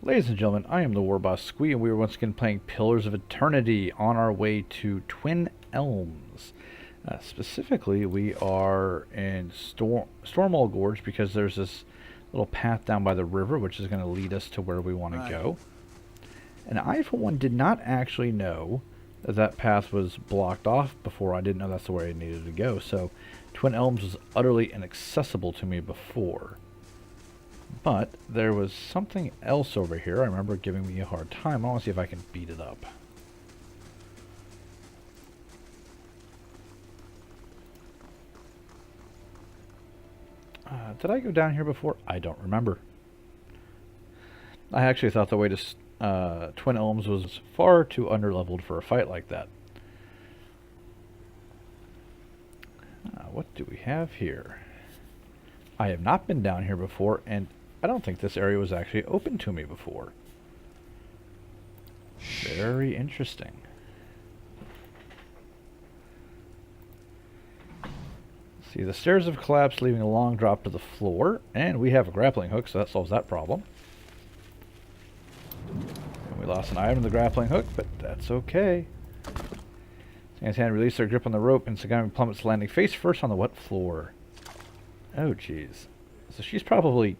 Ladies and gentlemen, I am the War Boss Squee, and we are once again playing Pillars of Eternity on our way to Twin Elms. Specifically, we are in Stormwall Gorge because there's this little path down by the river which is going to lead us to where we want to go. And I, for one, did not actually know that that path was blocked off before. I didn't know that's the way I needed to go. So Twin Elms was utterly inaccessible to me before. But there was something else over here. I remember giving me a hard time. I want to see if I can beat it up. Did I go down here before? I don't remember. I actually thought the way to Twin Elms was far too underleveled for a fight like that. What do we have here? I have not been down here before, and I don't think this area was actually open to me before. Very interesting. See, the stairs have collapsed, leaving a long drop to the floor, and we have a grappling hook, so that solves that problem. And we lost an item in the grappling hook, but that's okay. Sands hand release their grip on the rope, and Sagami plummets, landing face first on the wet floor. Oh, jeez. So she's probably...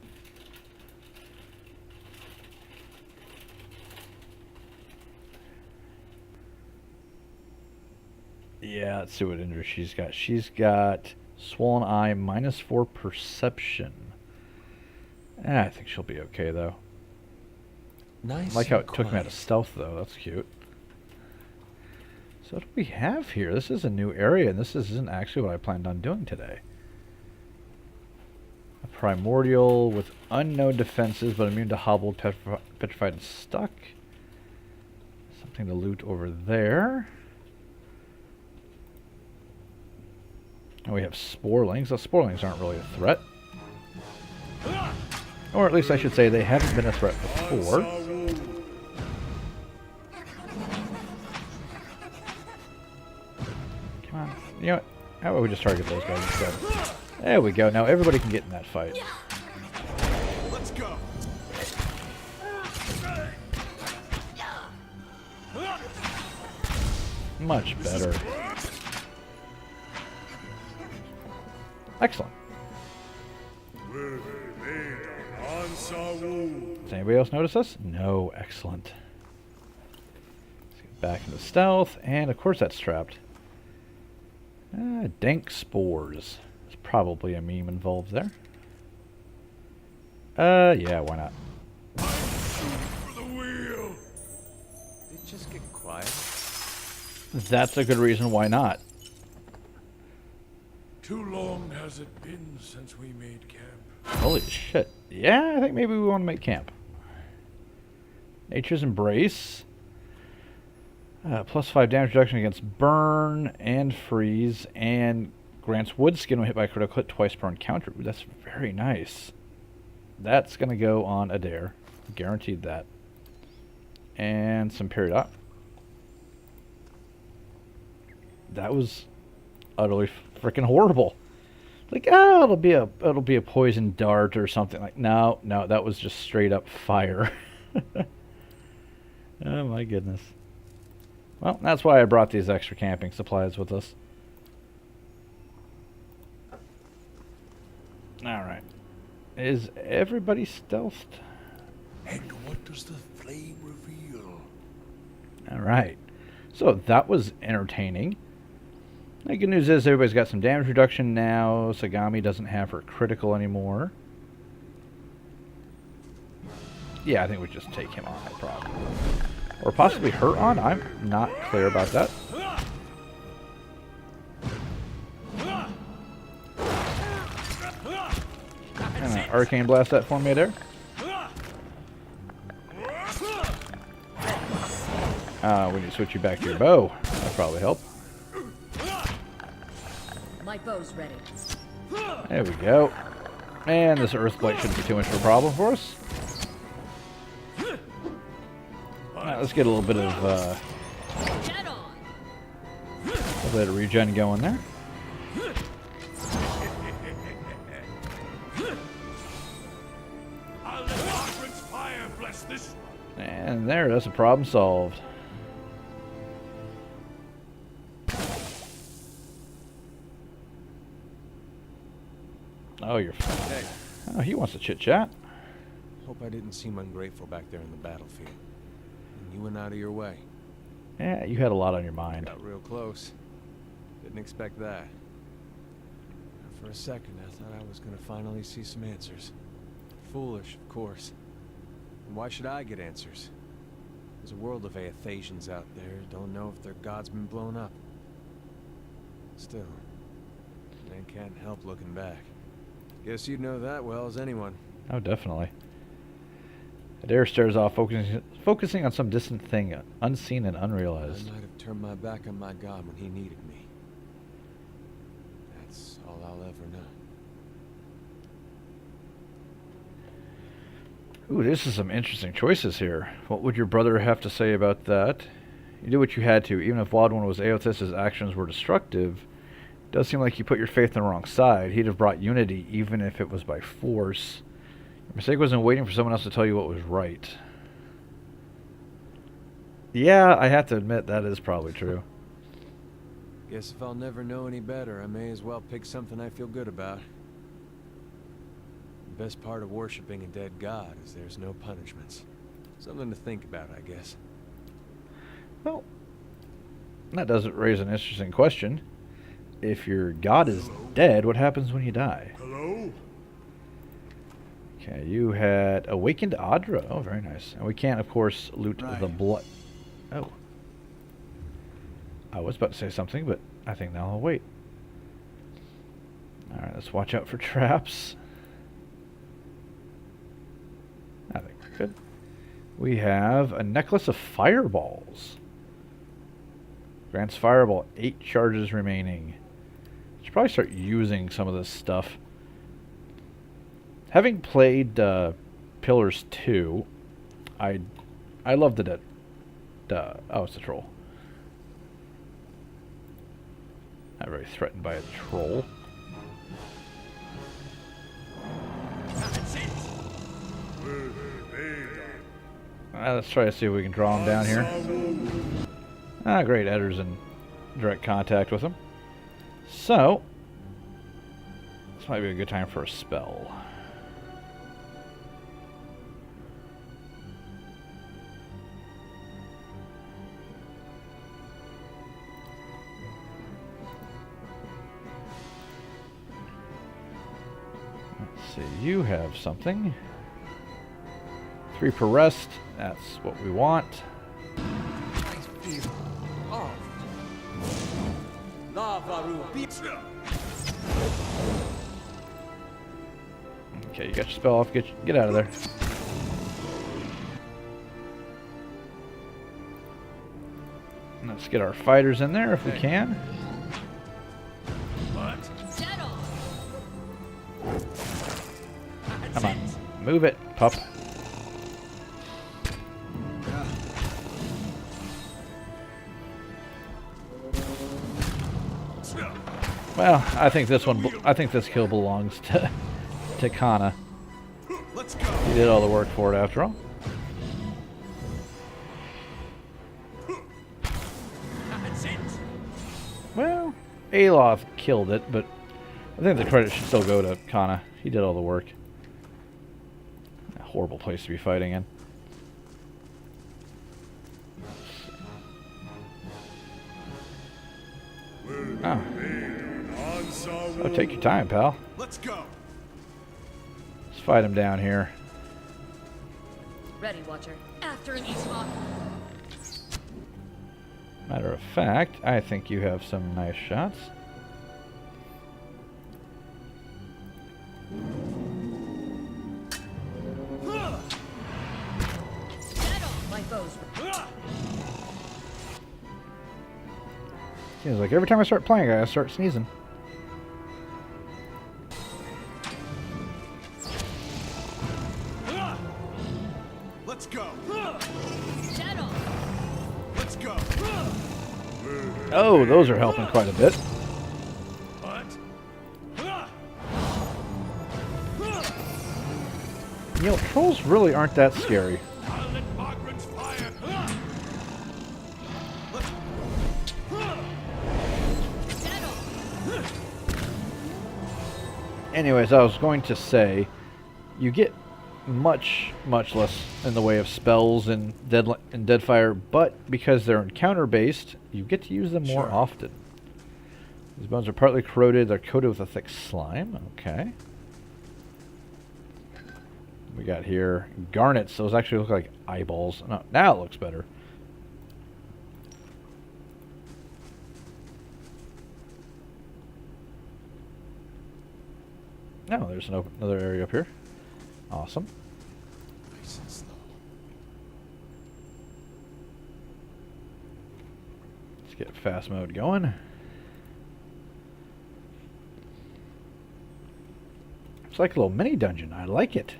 Yeah, let's see what injury she's got. She's got swollen eye, -4 perception. I think she'll be okay, though. Nice. I like how it took me out of stealth, though. That's cute. So what do we have here? This is a new area, and this isn't actually what I planned on doing today. A primordial with unknown defenses, but immune to hobbled, petrified, and stuck. Something to loot over there. And we have sporelings. The sporelings aren't really a threat. Or at least I should say they haven't been a threat before. Come on. You know what? How about we just target those guys instead? There we go. Now everybody can get in that fight. Let's go. Much better. Excellent. Does anybody else notice us? No. Excellent. Let's get back into stealth, and of course that's trapped. Dank spores. There's probably a meme involved there. Yeah, why not? For the wheel. Did it just get quiet? That's a good reason why not. Too long has it been since we made camp. Holy shit. Yeah, I think maybe we want to make camp. Nature's Embrace. +5 damage reduction against burn and freeze, and grants wood skin when hit by a critical hit twice per encounter. Ooh, that's very nice. That's going to go on Adair. Guaranteed that. And some Peridot. That was utterly freaking horrible. Like, oh, it'll be a poison dart or something. Like, no, that was just straight up fire. Oh my goodness. Well, that's why I brought these extra camping supplies with us. Alright. Is everybody stealthed? And what does the flame reveal? Alright. So that was entertaining. The good news is everybody's got some damage reduction now. Sagami doesn't have her critical anymore. Yeah, I think we just take him on, no problem. Or possibly her on? I'm not clear about that. Arcane Blast that for me there. We need to switch you back to your bow. That'll probably help. My bow's ready. There we go. And this Earthblight shouldn't be too much of a problem for us. Alright, let's get a little bit of regen going there. I'll let Margaret's fire bless pass this. And there, that's a problem solved. Oh, you're fine. Hey, Oh, he wants to chit-chat. hope I didn't seem ungrateful back there in the battlefield. And you went out of your way. Yeah, you had a lot on your mind. Got real close. Didn't expect that. For a second, I thought I was gonna finally see some answers. Foolish, of course. And why should I get answers? There's a world of Aethasians out there who don't know if their god's been blown up. Still, man can't help looking back. Guess you'd know that well as anyone. Oh, definitely. Adair stares off, focusing on some distant thing, unseen and unrealized. I might have turned my back on my god when he needed me. That's all I'll ever know. Ooh, this is some interesting choices here. What would your brother have to say about that? You did what you had to, even if Wildwin was Aothis' actions were destructive. It does seem like you put your faith on the wrong side. He'd have brought unity, even if it was by force. Your mistake wasn't waiting for someone else to tell you what was right. Yeah, I have to admit that is probably true. Guess if I'll never know any better, I may as well pick something I feel good about. The best part of worshipping a dead god is there's no punishments. Something to think about, I guess. Well, that doesn't raise an interesting question. If your god is dead, what happens when you die? Hello? Okay, you had Awakened Audra. Oh, very nice. And we can't, of course, loot the blood. Oh. I was about to say something, but I think now I'll wait. Alright, let's watch out for traps. I think we're good. We have a necklace of fireballs. Grants fireball, 8 charges remaining. Should probably start using some of this stuff. Having played Pillars 2, I loved it. Oh, it's a troll. Not very threatened by a troll. Let's try to see if we can draw him down here. Ah, great. Eddar's in direct contact with him. So, this might be a good time for a spell. Let's see, you have something. 3 per rest. That's what we want. Okay, you got your spell off. Get out of there. Let's get our fighters in there if we can. Come on, move it, pup. Well, I think this kill belongs to Kana. Let's go. He did all the work for it after all. Well, Aloth killed it, but I think the credit should still go to Kana. He did all the work. A horrible place to be fighting in. Oh. Oh, take your time, pal. Let's go. Let's fight him down here. Ready, Watcher. After an Eastlock. Matter of fact, I think you have some nice shots. My foes. Seems like every time I start playing, I start sneezing. Let's go. Shadow. Let's go. Oh, those are helping quite a bit. What? You know, trolls really aren't that scary. Anyways, I was going to say, you get much less in the way of spells in Deadfire, but because they're encounter-based, you get to use them more Sure. often. These bones are partly corroded. They're coated with a thick slime. Okay. We got here garnets. Those actually look like eyeballs. No, now it looks better. No, there's another area up here. Awesome. Nice and slow. Let's get fast mode going. It's like a little mini dungeon. I like it.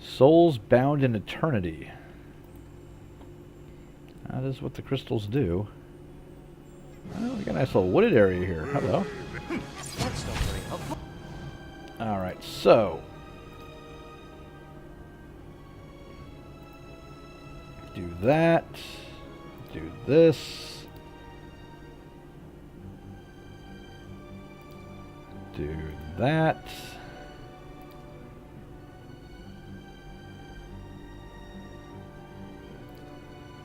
Souls bound in eternity. That is what the crystals do. Oh, we got a nice little wooded area here. Hello. That's not very helpful. Alright, so. Do that. Do this. Do that.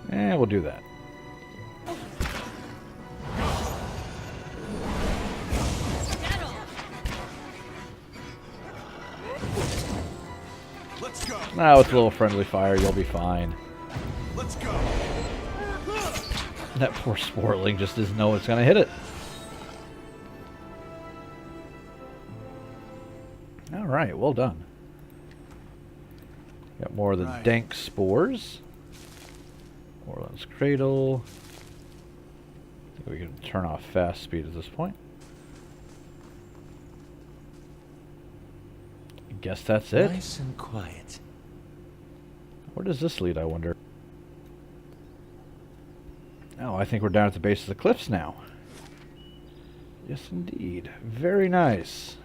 And we'll do that. Settle. Let's go. Now with a little friendly fire, you'll be fine. Let's go. That poor sportling just doesn't know it's going to hit it. Alright, well done. Got more of the Right. dank spores. Orland's Cradle. I think we can turn off fast speed at this point. I guess that's it. Nice and quiet. Where does this lead, I wonder? Oh, I think we're down at the base of the cliffs now. Yes, indeed. Very nice.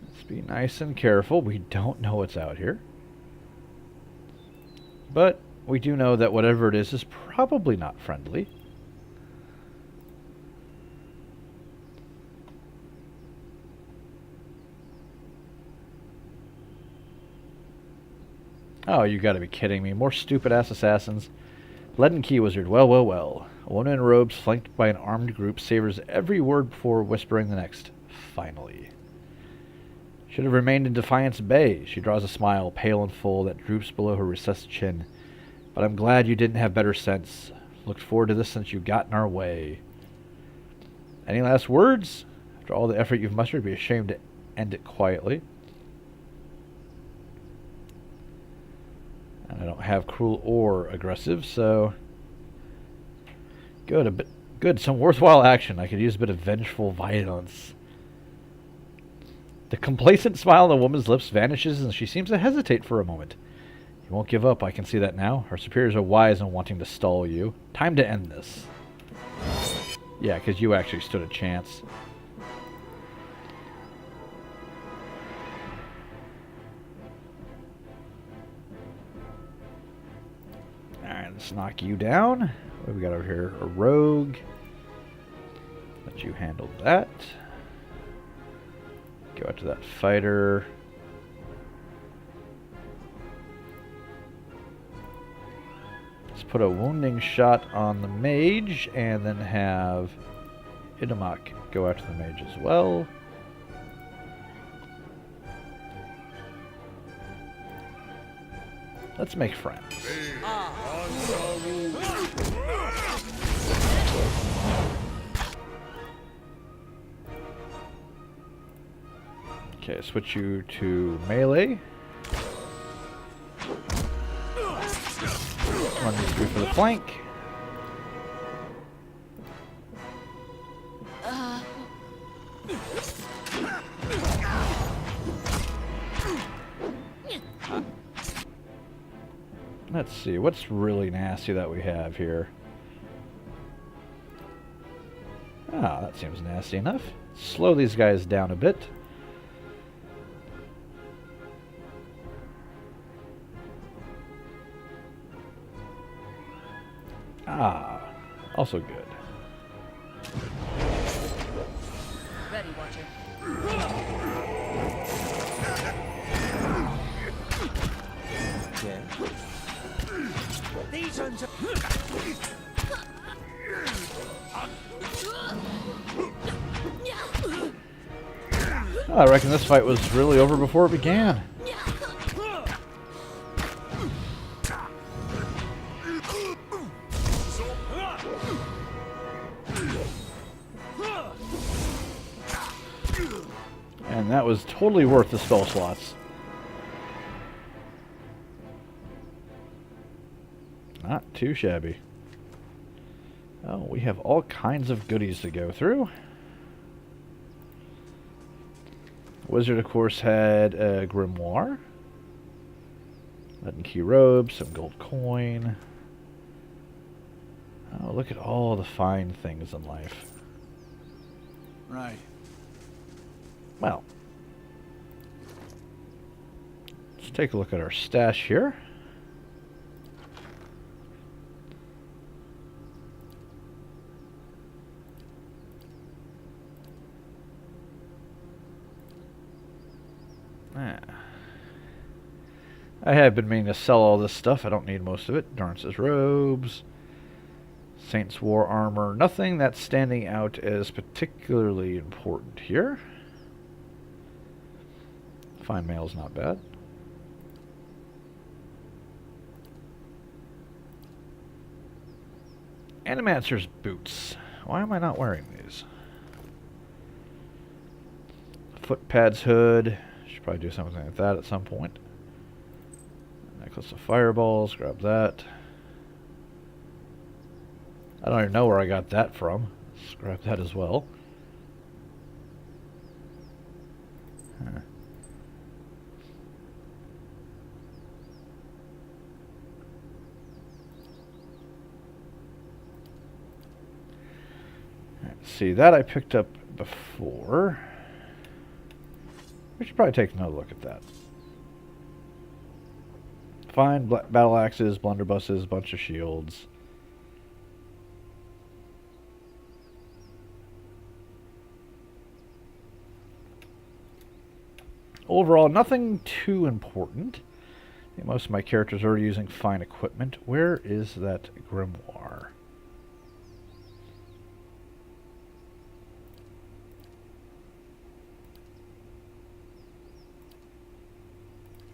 Let's be nice and careful. We don't know what's out here. But we do know that whatever it is probably not friendly. Oh, you gotta be kidding me. More stupid-ass assassins. Leaden Key Wizard. Well, well, well. A woman in robes flanked by an armed group savors every word before whispering the next. Finally. Should have remained in Defiance Bay. She draws a smile, pale and full, that droops below her recessed chin. But I'm glad you didn't have better sense. Looked forward to this since you got in our way. Any last words? After all the effort you've mustered, be ashamed to end it quietly. And I don't have cruel or aggressive, so good. Good. Some worthwhile action. I could use a bit of vengeful violence. The complacent smile on the woman's lips vanishes, and she seems to hesitate for a moment. You won't give up. I can see that now. Our superiors are wise in wanting to stall you. Time to end this. Yeah, because you actually stood a chance. Alright, let's knock you down. What do we got over here? A rogue. Let you handle that. Go out to that fighter. Let's put a wounding shot on the mage, and then have Idamak go after the mage as well. Let's make friends. Okay, switch you to melee. Run you through for the flank. Let's see, what's really nasty that we have here? Ah, that seems nasty enough. Slow these guys down a bit. Ah, also good. Okay. These ones are... Oh, I reckon this fight was really over before it began. And that was totally worth the spell slots. Not too shabby. Oh, we have all kinds of goodies to go through. Wizard, of course, had a grimoire. Leaden key robe, some gold coin. Oh, look at all the fine things in life. Right. Well, let's take a look at our stash here. I have been meaning to sell all this stuff. I don't need most of it. Darnce's robes, Saint's war armor. Nothing that's standing out as particularly important here. Fine mail's not bad. Animancer's boots. Why am I not wearing these? Footpads hood. Should probably do something like that at some point. Necklace of fireballs. Grab that. I don't even know where I got that from. Let's grab that as well. Huh. Let's see, that I picked up before. We should probably take another look at that. Fine battle axes, blunderbusses, bunch of shields. Overall, nothing too important. I think most of my characters are using fine equipment. Where is that grimoire?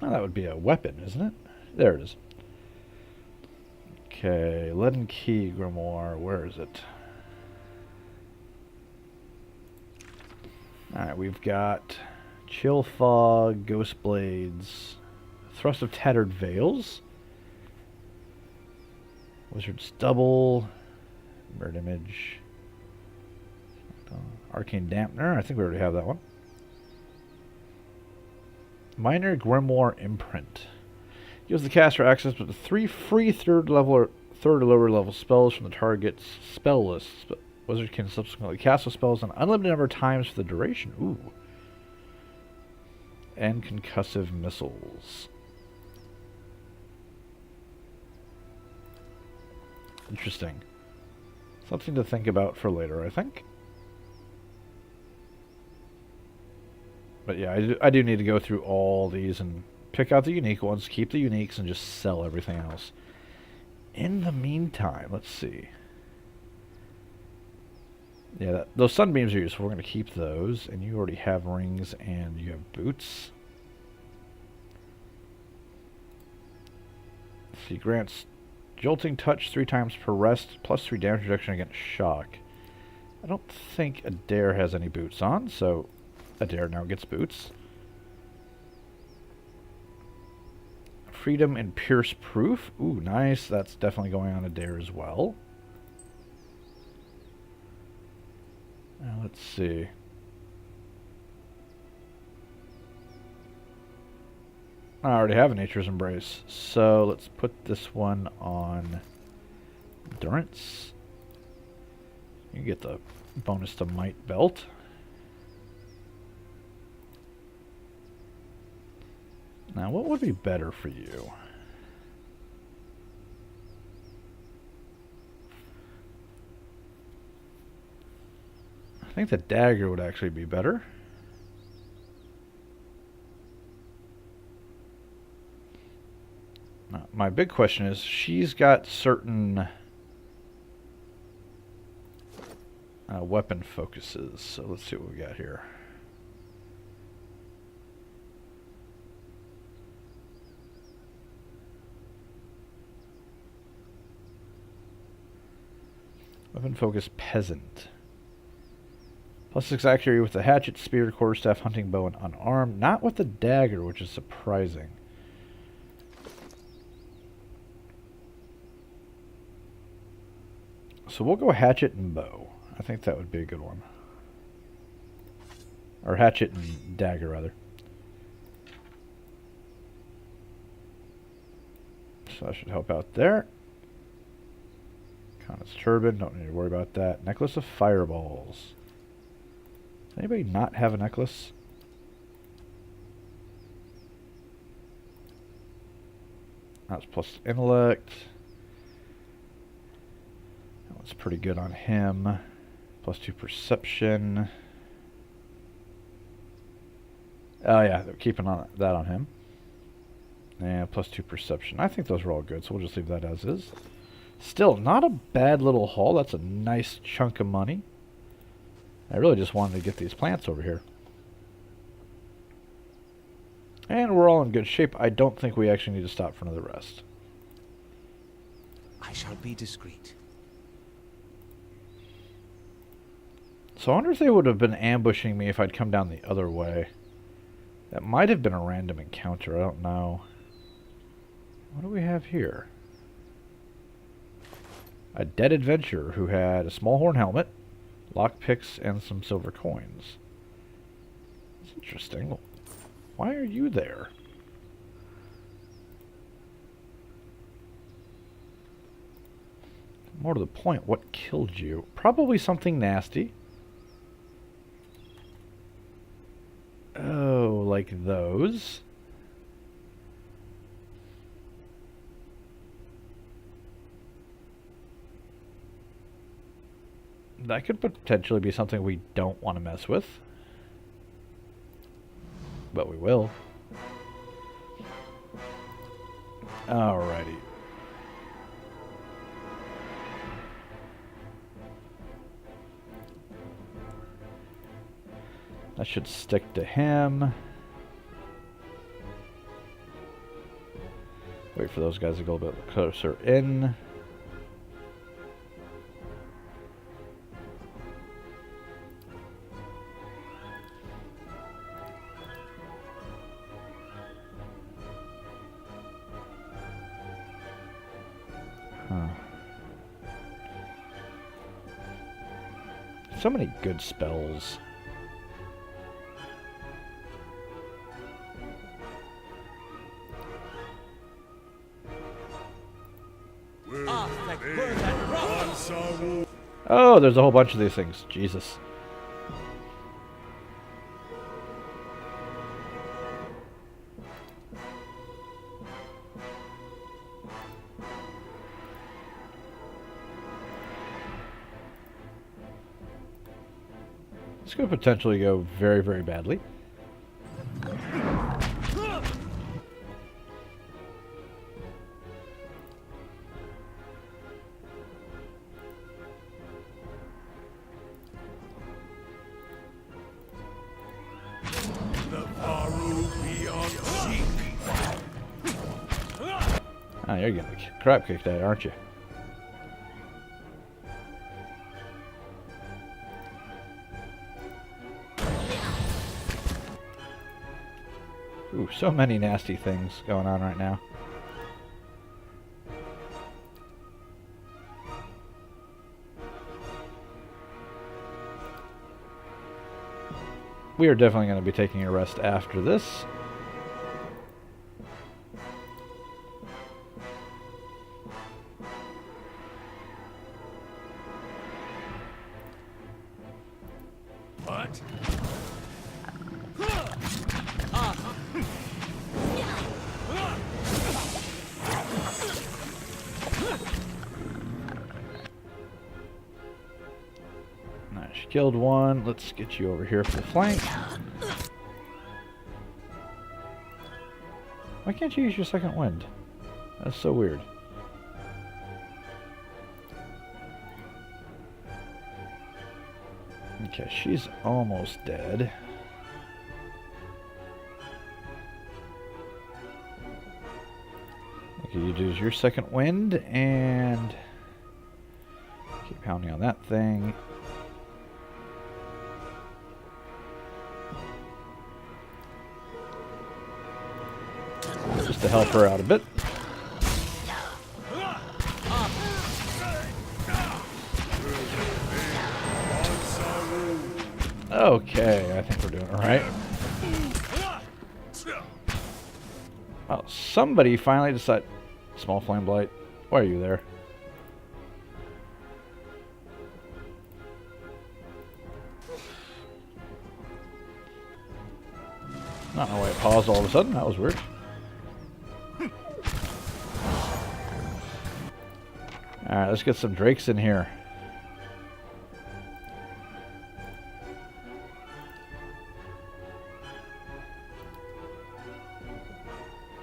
Oh, that would be a weapon, isn't it? There it is. Okay, Leaden Key grimoire. Where is it? Alright, we've got Chill Fog, Ghost Blades, Thrust of Tattered Veils, Wizard's Double, Mirrored Image, Arcane Dampener. I think we already have that one. Minor Grimoire Imprint. Gives the caster access to 3 free third or lower level spells from the target's spell list. Wizard can subsequently cast those spells an unlimited number of times for the duration. Ooh. And concussive missiles. Interesting. Something to think about for later, I think. But yeah, I do need to go through all these and pick out the unique ones, keep the uniques, and just sell everything else. In the meantime, let's see. Yeah, those sunbeams are useful. We're going to keep those. And you already have rings and you have boots. Let's see, grants jolting touch 3 times per rest, plus 3 damage reduction against shock. I don't think Adair has any boots on, so Adair now gets boots. Freedom and Pierce Proof. Ooh, nice. That's definitely going on Adair as well. Now let's see. I already have a Nature's Embrace, so let's put this one on Endurance. You get the bonus to Might belt. Now, what would be better for you? I think the dagger would actually be better. My big question is, she's got certain weapon focuses. So let's see what we got here. Weapon focus peasant. +6 accuracy with the hatchet, spear, quarterstaff, hunting bow, and unarmed. Not with the dagger, which is surprising. So we'll go hatchet and bow. I think that would be a good one. Or hatchet and dagger, rather. So that should help out there. Conus turban, don't need to worry about that. Necklace of fireballs. Does anybody not have a necklace? That's plus intellect. That one's pretty good on him. +2 perception. Oh yeah, they're keeping that on him. And +2 perception. I think those are all good, so we'll just leave that as is. Still, not a bad little haul. That's a nice chunk of money. I really just wanted to get these plants over here. And we're all in good shape. I don't think we actually need to stop for another rest. I shall be discreet. So I wonder if they would have been ambushing me if I'd come down the other way. That might have been a random encounter. I don't know. What do we have here? A dead adventurer who had a small horn helmet, lockpicks, and some silver coins. That's interesting. Why are you there? More to the point, what killed you? Probably something nasty. Oh, like those? That could potentially be something we don't want to mess with. But we will. Alrighty. That should stick to him. Wait for those guys to go a bit closer in. So many good spells. Oh, there's a whole bunch of these things. Jesus. This could potentially go very, very badly. Ah, you're getting the crap kicked out, aren't you? Ooh, so many nasty things going on right now. We are definitely going to be taking a rest after this. What? Nice, killed one. Let's get you over here for the flank. Why can't you use your second wind? That's so weird. Okay, she's almost dead. Okay, you do your second wind and keep pounding on that thing. Just to help her out a bit. Okay, I think we're doing it right. Oh, somebody finally decided. Small flame blight, why are you there? I don't know why it paused all of a sudden. That was weird. Alright, let's get some drakes in here.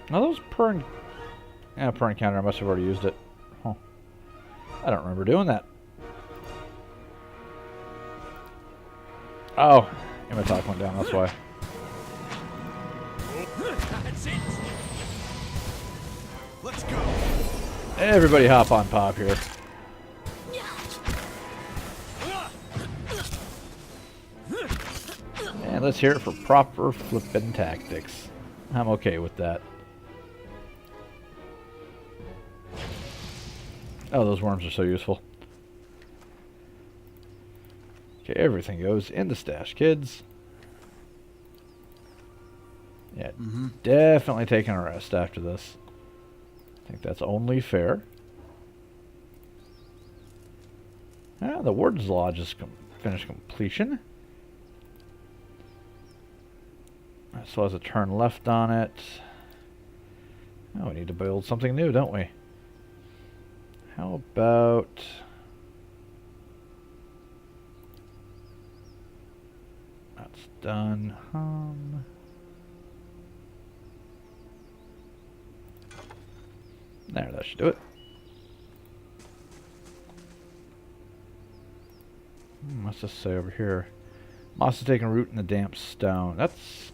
Now those per encounter, I must have already used it. Huh. I don't remember doing that. Oh, Imitalk went down, that's why. That's it. Let's go. Everybody hop on Pop here. And let's hear it for proper flippin' tactics. I'm okay with that. Oh, those worms are so useful. Okay, everything goes in the stash, kids. Yeah, definitely taking a rest after this. I think that's only fair. Ah, the Warden's Lodge is finished completion. That still has a turn left on it. Oh, we need to build something new, don't we? How about... That's done. There, that should do it. What's this say over here? Moss is taking root in the damp stone. That's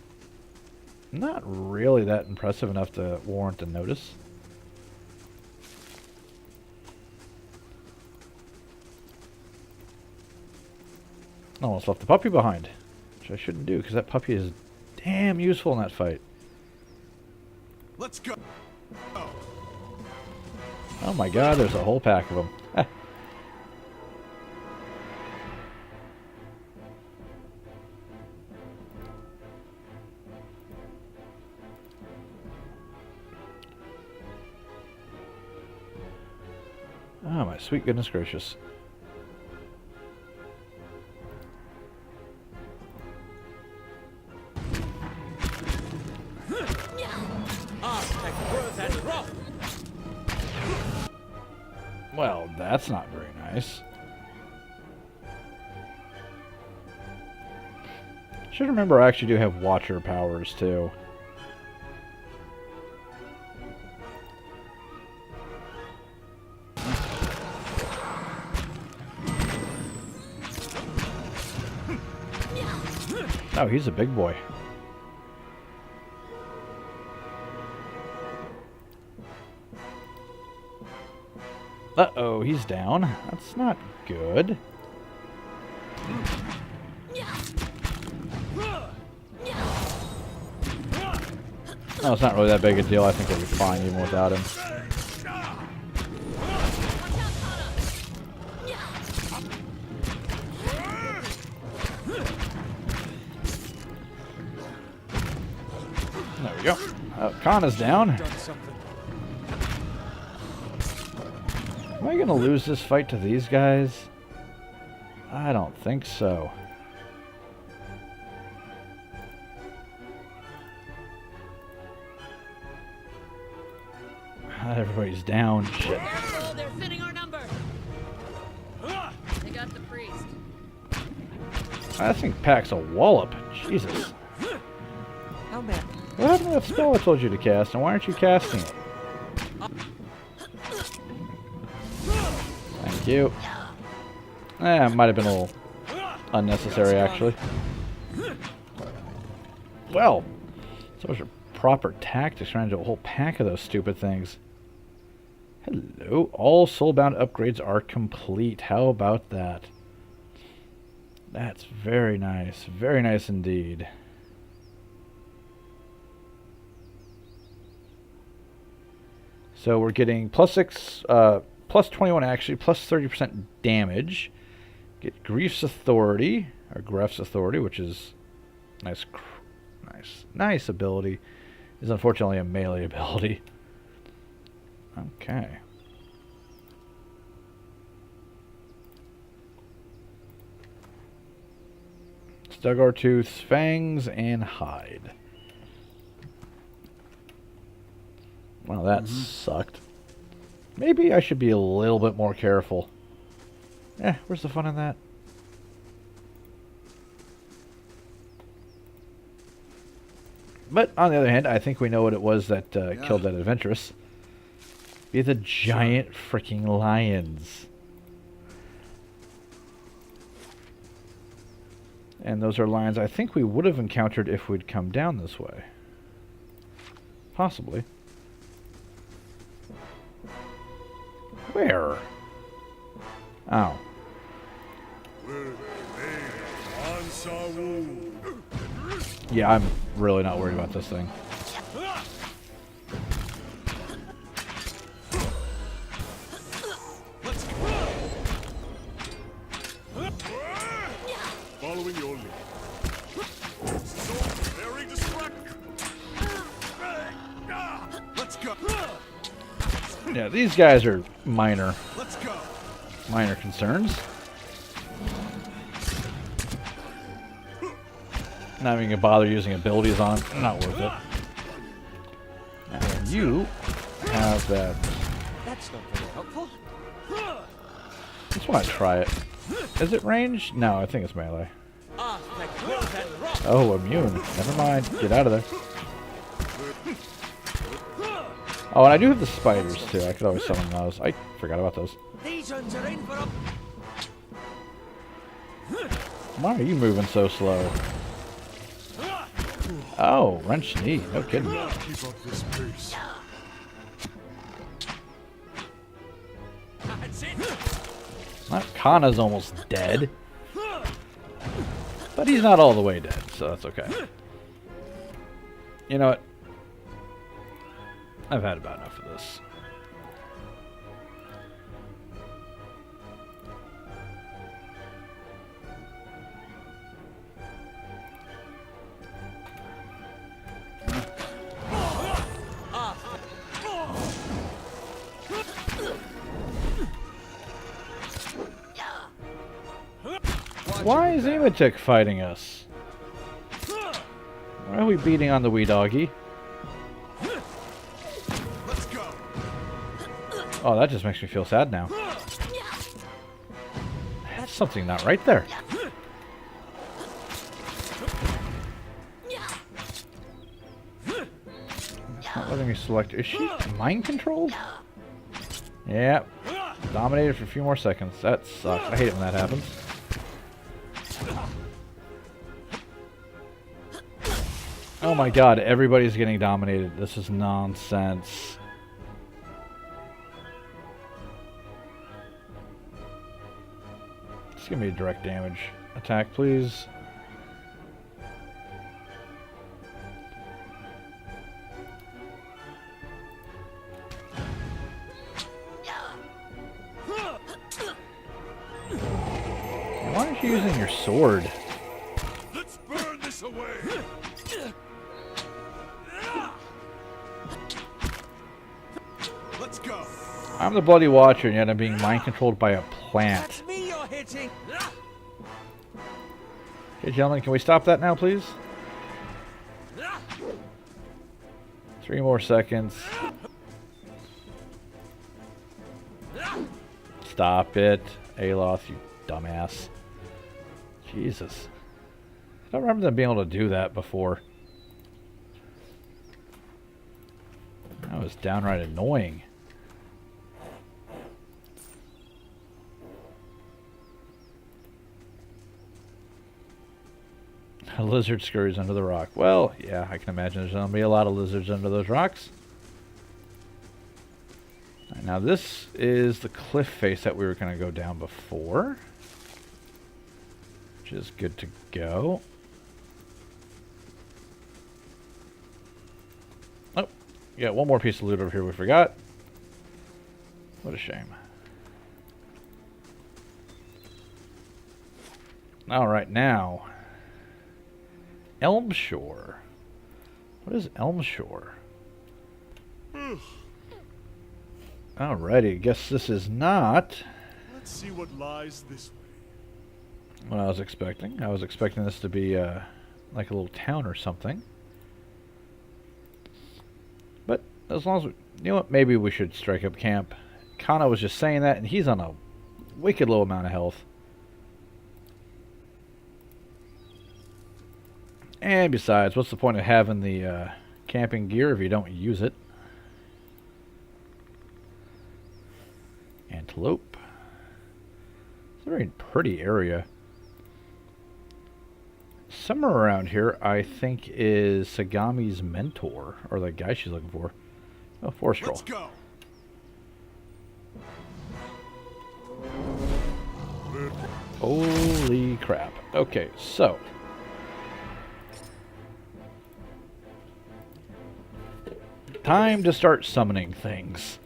not really that impressive enough to warrant a notice. Almost left the puppy behind, which I shouldn't do because that puppy is damn useful in that fight. Let's go. Oh my god, there's a whole pack of them. Oh my sweet goodness gracious. Well, that's not very nice. Should remember I actually do have Watcher powers too. Oh, he's a big boy. Uh-oh, he's down. That's not good. No, it's not really that big a deal. I think we'll be fine even without him. There we go. Oh, Kana's down. Am I going to lose this fight to these guys? I don't think so. Everybody's down. Shit. Careful, they're fitting our number. They got the priest. That thing packs a wallop. Jesus. How bad? What happened to that spell I told you to cast, and why aren't you casting it? you. It might have been a little unnecessary, actually. Well, those are proper tactics trying to do a whole pack of those stupid things. Hello. All soulbound upgrades are complete. How about that? That's very nice. Very nice indeed. So we're getting +6, +21 actually, +30% damage. Get Grief's Authority, or Gref's Authority, which is nice ability. Is unfortunately a melee ability. Okay. Stugartooth's Fangs and Hide. Well, that sucked. Maybe I should be a little bit more careful. Where's the fun in that? But on the other hand, I think we know what it was that killed that adventuress. Be the giant freaking lions. And those are lions I think we would have encountered if we'd come down this way. Possibly. Where? Oh. Yeah, I'm really not worried about this thing. Following your lead. So very distracting. Let's go. Yeah, these guys are minor Let's go. concerns. Not even gonna bother using abilities on them. Not worth it. And you have that. That's not very helpful. Just want to try it. Is it range? No, I think it's melee. Oh, immune. Never mind. Get out of there. Oh, and I do have the spiders too. I could always summon those. I forgot about those. These ones are in for a... Why are you moving so slow? Oh, wrench knee. No kidding. Keep up this pace. That's it. Kana's almost dead. But he's not all the way dead, so that's okay. You know what? I've had about enough of this. Why is Ematic fighting us? Why are we beating on the wee doggy? Let's go. Oh, that just makes me feel sad now. That's something not right there. Not letting me select. Is she mind controlled? Yep. Dominated for a few more seconds. That sucks. I hate it when that happens. Oh my god, everybody's getting dominated. This is nonsense. Just give me a direct damage attack, please. Why aren't you using your sword? Let's burn this away. Let's go. I'm the Bloody Watcher, and yet I'm being mind controlled by a plant. That's me you're hitting. Okay, gentlemen, can we stop that now, please? 3 more seconds. Stop it, Aloth, you dumbass. Jesus. I don't remember them being able to do that before. That was downright annoying. lizard scurries under the rock. Well, yeah, I can imagine there's going to be a lot of lizards under those rocks. Alright, now this is the cliff face that we were going to go down before. Which is good to go. Oh, yeah, one more piece of loot over here we forgot. What a shame. Alright, now. Elm Shore. What is Elm Shore? Alrighty, I guess this is not Let's see what lies this way. what I was expecting. I was expecting this to be like a little town or something. But as long as we, you know what, maybe we should strike up camp. Kana was just saying that, and he's on a wicked low amount of health. And besides, what's the point of having the camping gear if you don't use it? Antelope. It's a very pretty area. Somewhere around here, I think, is Sagami's mentor, or the guy she's looking for. Oh, forest troll. Let's go. Holy crap. Okay, so. Time to start summoning things.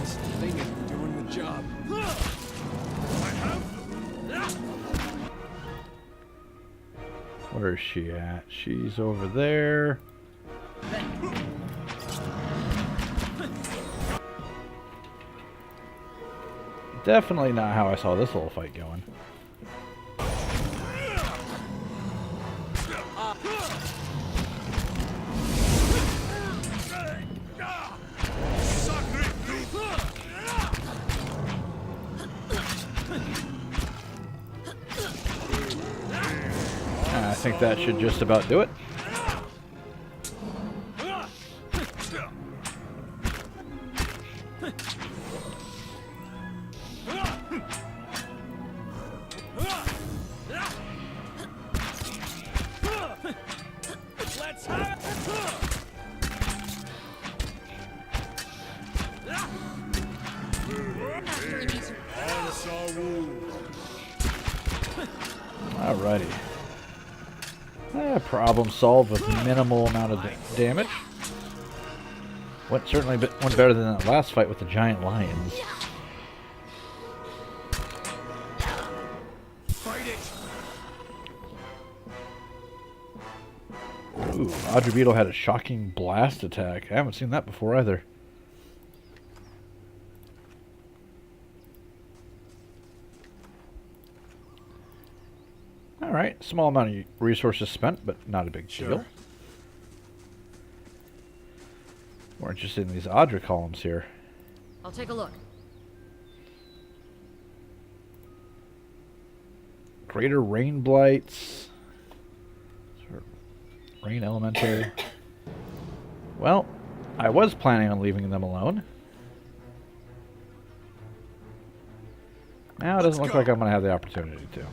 This thing isn't doing the job. Where is she at? She's over there. Definitely not how I saw this little fight going. I think that should just about do it. Let's have Alrighty. Problem solved with minimal amount of damage. Went certainly went better than that last fight with the giant lions. Fight it. Ooh, Audrey Beetle had a shocking blast attack. I haven't seen that before either. Alright, small amount of resources spent, but not a big deal. More interested in these Audra columns here. I'll take a look. Greater rain blights. Sort of rain elemental. Well, I was planning on leaving them alone. Now it doesn't look like I'm going to have the opportunity to.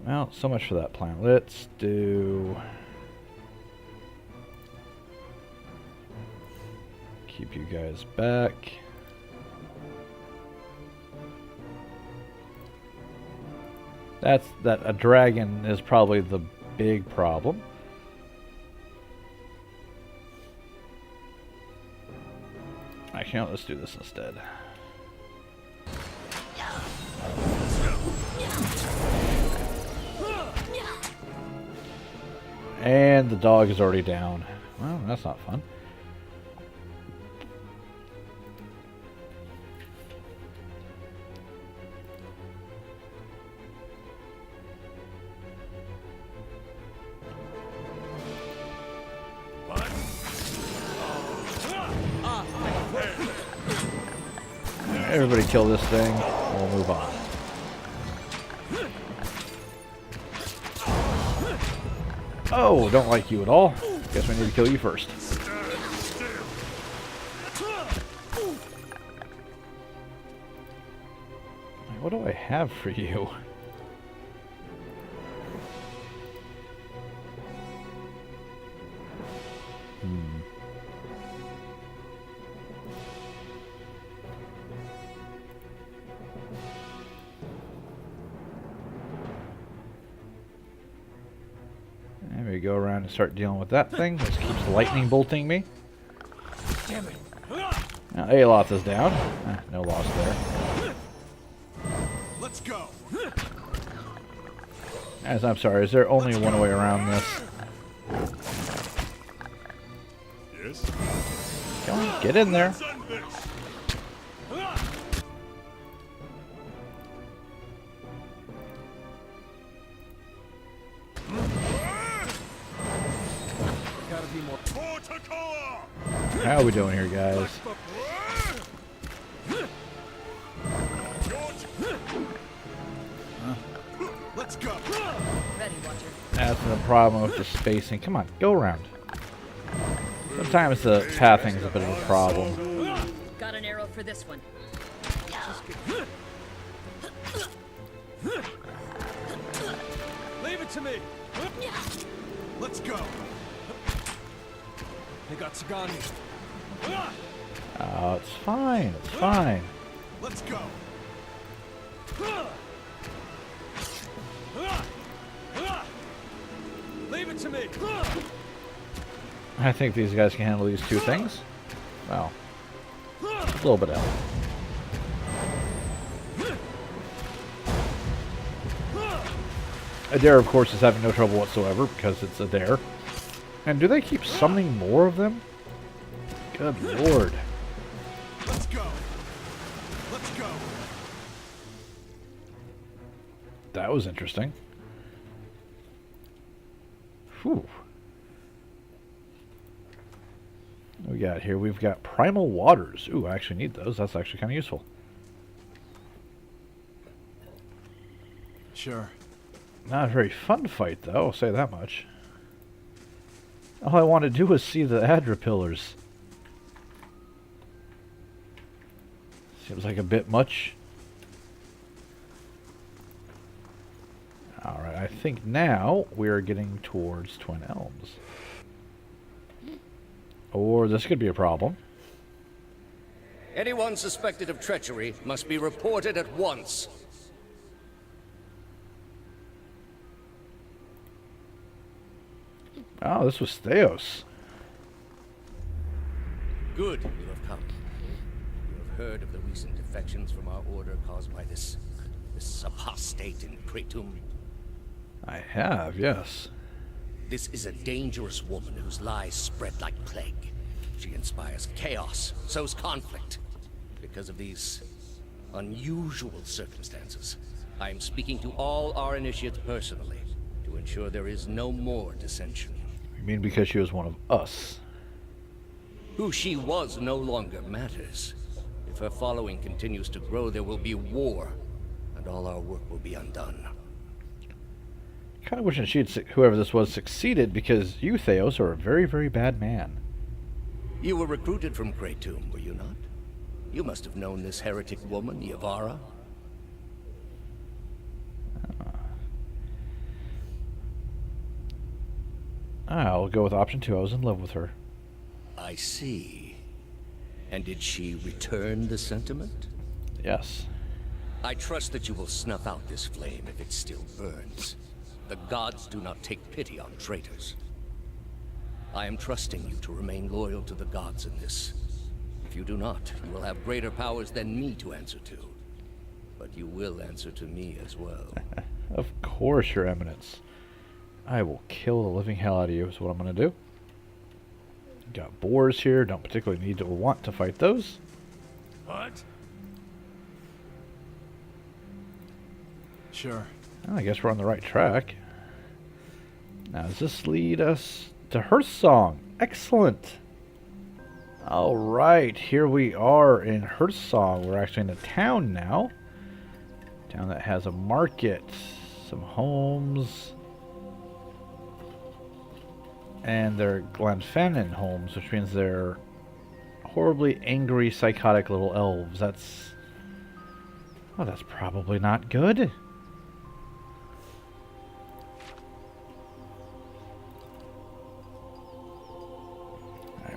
Well, so much for that plan. Let's do... keep you guys back. That a dragon is probably the big problem. Actually, no, let's do this instead. And the dog is already down. Well, that's not fun. Everybody kill this thing, and we'll move on. Oh, don't like you at all. Guess we need to kill you first. What do I have for you? And we go around and start dealing with that thing. This keeps lightning bolting me. Damn it. Now, Aloth is down. No loss there. Let's go. As I'm sorry, is there only one way around this? Yes? Come on, get in there. Gotta be more. How are we doing here, guys? Let's go. Ready, Watcher. That's the problem with the spacing. Come on, go around. Sometimes the pathing is a bit of a problem. Got an arrow for this one. Leave it to me. Let's go. They got Sagani. Oh, it's fine. It's fine. Let's go. Leave it to me. I think these guys can handle these two things. Well, a little bit out. Adair, of course, is having no trouble whatsoever because it's Adair. And do they keep summoning more of them? Good lord. Let's go. Let's go. That was interesting. Whew. What we got here? We've got Primal Waters. Ooh, I actually need those. That's actually kind of useful. Sure. Not a very fun fight, though. I'll say that much. All I want to do is see the Adra pillars. Seems like a bit much. Alright, I think now we're getting towards Twin Elms. Or this could be a problem. Anyone suspected of treachery must be reported at once. Oh, this was Theos. Good, you have come. You have heard of the recent defections from our order caused by this apostate in Kratom. I have, yes. This is a dangerous woman whose lies spread like plague. She inspires chaos, sows conflict. Because of these unusual circumstances, I am speaking to all our initiates personally to ensure there is no more dissension. You mean because she was one of us? Who she was no longer matters. If her following continues to grow, there will be war, and all our work will be undone. Kind of wishing whoever this was, succeeded, because you, Theos, are a very, very bad man. You were recruited from Kratom, were you not? You must have known this heretic woman, Yavara. I'll go with option 2. I was in love with her. I see. And did she return the sentiment? Yes. I trust that you will snuff out this flame if it still burns. The gods do not take pity on traitors. I am trusting you to remain loyal to the gods in this. If you do not, you will have greater powers than me to answer to. But you will answer to me as well. Of course, Your Eminence. I will kill the living hell out of you is what I'm going to do. Got boars here. Don't particularly need to want to fight those. What? Sure. Well, I guess we're on the right track. Now, does this lead us to Hearthsong? Excellent. Alright, here we are in Hearthsong. We're actually in a town now. Town that has a market, some homes, and they're Glenfinnan homes, which means they're horribly angry, psychotic little elves. That's... well, that's probably not good.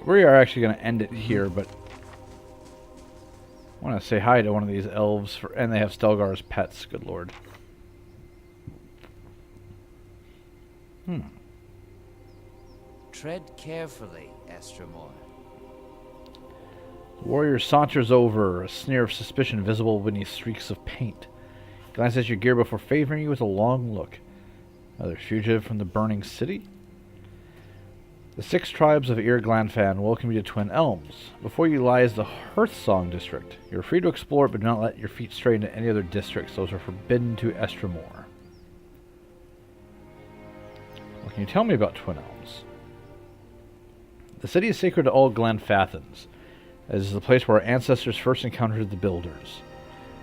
We are actually going to end it here, but I want to say hi to one of these elves, and they have Stelgar's pets, good lord. Tread carefully, Estremor. The warrior saunters over, a sneer of suspicion visible beneath streaks of paint. Glances at your gear before favoring you with a long look. Another fugitive from the burning city? The 6 tribes of Glanfan welcome you to Twin Elms. Before you lies the Hearthsong district. You are free to explore it, but do not let your feet stray into any other districts. Those are forbidden to Estremor. What can you tell me about Twin Elms? The city is sacred to all Glenfathans. It is the place where our ancestors first encountered the Builders.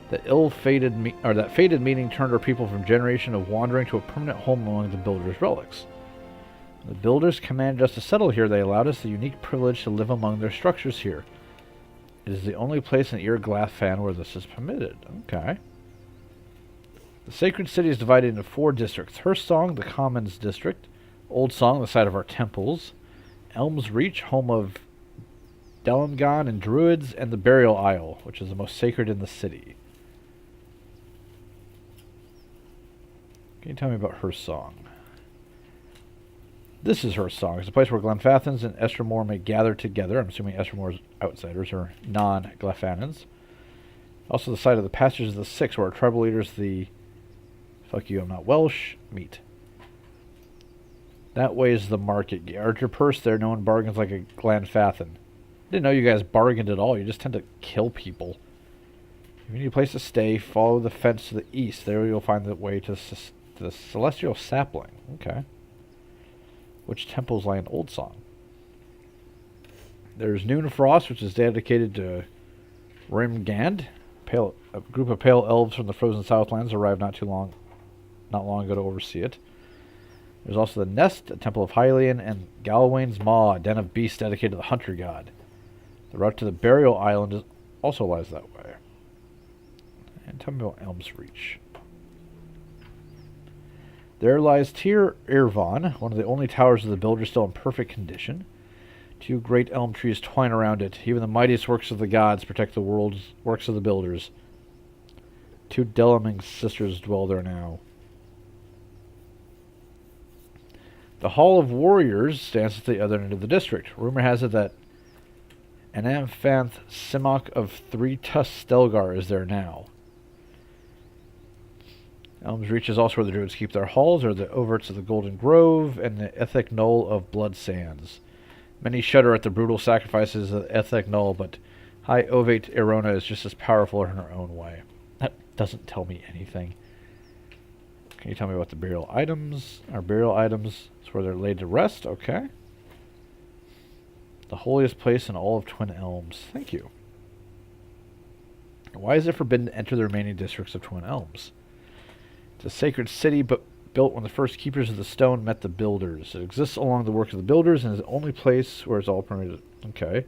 That fated meeting turned our people from generation of wandering to a permanent home among the Builders' relics. The Builders commanded us to settle here. They allowed us the unique privilege to live among their structures here. It is the only place in Glanfan where this is permitted. Okay. The sacred city is divided into 4 districts. Hearthsong, the Commons District. Old Song, the site of our temples. Elms Reach, home of Delangon and Druids, and the Burial Isle, which is the most sacred in the city. Can you tell me about Hearthsong? This is Hearthsong. It's a place where Glenfathans and Estremor may gather together. I'm assuming Estremor's outsiders or non-Glenfannans. Also the site of the Passages of the Six, where our tribal leaders, the... fuck you, I'm not Welsh, meet. That way is the market. Guard your purse there. No one bargains like a Glenfathan. Didn't know you guys bargained at all. You just tend to kill people. If you need a place to stay, follow the fence to the east. There you'll find the way to the Celestial Sapling. Okay. Which temples lie in Old Song? There's Noon Frost, which is dedicated to Rimgand. A group of pale elves from the frozen Southlands arrived not long ago to oversee it. There's also the Nest, a temple of Hylian, and Galwain's Maw, a den of beasts dedicated to the hunter god. The route to the Burial Island also lies that way. And tell me about Elms Reach. There lies Tir Irvan, one of the only towers of the Builders still in perfect condition. 2 great elm trees twine around it. Even the mightiest works of the gods protect the world's works of the Builders. 2 Delaming sisters dwell there now. The Hall of Warriors stands at the other end of the district. Rumor has it that an Amphanth Simok of 3 Tusk Stelgar is there now. Elms Reach is also where the Druids keep their halls, or the overts of the Golden Grove, and the Ethnic Knoll of Blood Sands. Many shudder at the brutal sacrifices of the Ethnic Knoll, but High Ovate Irona is just as powerful in her own way. That doesn't tell me anything. Can you tell me about the burial items? Our burial items is where they're laid to rest. Okay. The holiest place in all of Twin Elms. Thank you. Why is it forbidden to enter the remaining districts of Twin Elms? It's a sacred city, but built when the first keepers of the stone met the Builders. It exists along the works of the Builders and is the only place where it's all permitted. Okay.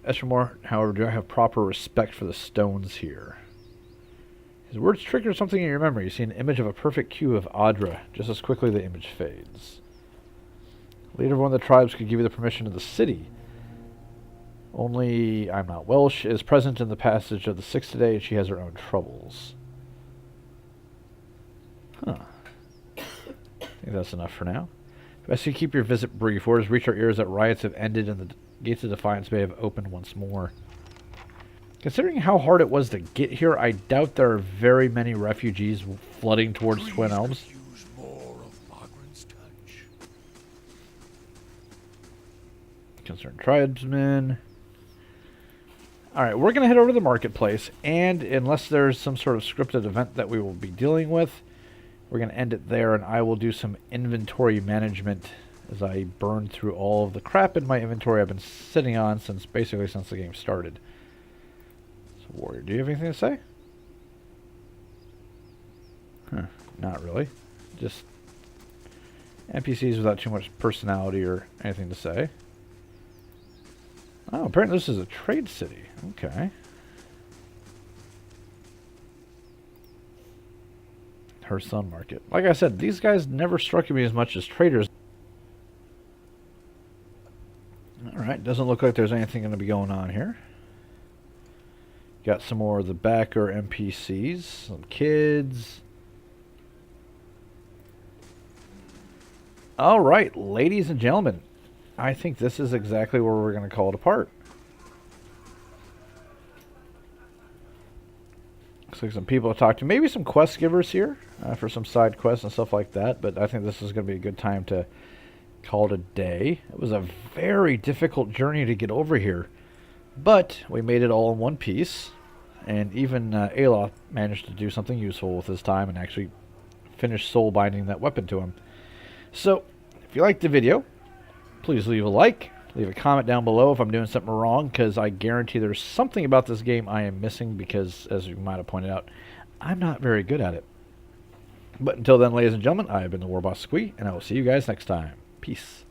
Estremor, however, do not have proper respect for the stones here. His words trigger something in your memory. You see an image of a perfect cube of Adra. Just as quickly the image fades. Leader of one of the tribes could give you the permission to the city. Only, I'm not Welsh, is present in the passage of the Six today, and she has her own troubles. Huh. I think that's enough for now. Best you keep your visit brief. Orders reach our ears that riots have ended and the gates of defiance may have opened once more. Considering how hard it was to get here, I doubt there are very many refugees flooding towards Twin Elms. Use more of Margaret's touch. Concerned tribesmen. Alright, we're going to head over to the marketplace, and unless there's some sort of scripted event that we will be dealing with, we're going to end it there, and I will do some inventory management as I burn through all of the crap in my inventory I've been sitting on since basically since the game started. So, Warrior, do you have anything to say? Huh, not really. Just NPCs without too much personality or anything to say. Oh, apparently this is a trade city. Okay. Her Sun Market. Like I said, these guys never struck me as much as traders. Alright, doesn't look like there's anything going to be going on here. Got some more of the backer NPCs, some kids. Alright, ladies and gentlemen, I think this is exactly where we're going to call it apart. Looks like some people to talk to. Maybe some quest givers here for some side quests and stuff like that. But I think this is going to be a good time to call it a day. It was a very difficult journey to get over here. But we made it all in one piece. And even Aloth managed to do something useful with his time and actually finish soul binding that weapon to him. So, if you liked the video, please leave a like. Leave a comment down below if I'm doing something wrong, because I guarantee there's something about this game I am missing because, as you might have pointed out, I'm not very good at it. But until then, ladies and gentlemen, I have been the Warboss Squee, and I will see you guys next time. Peace.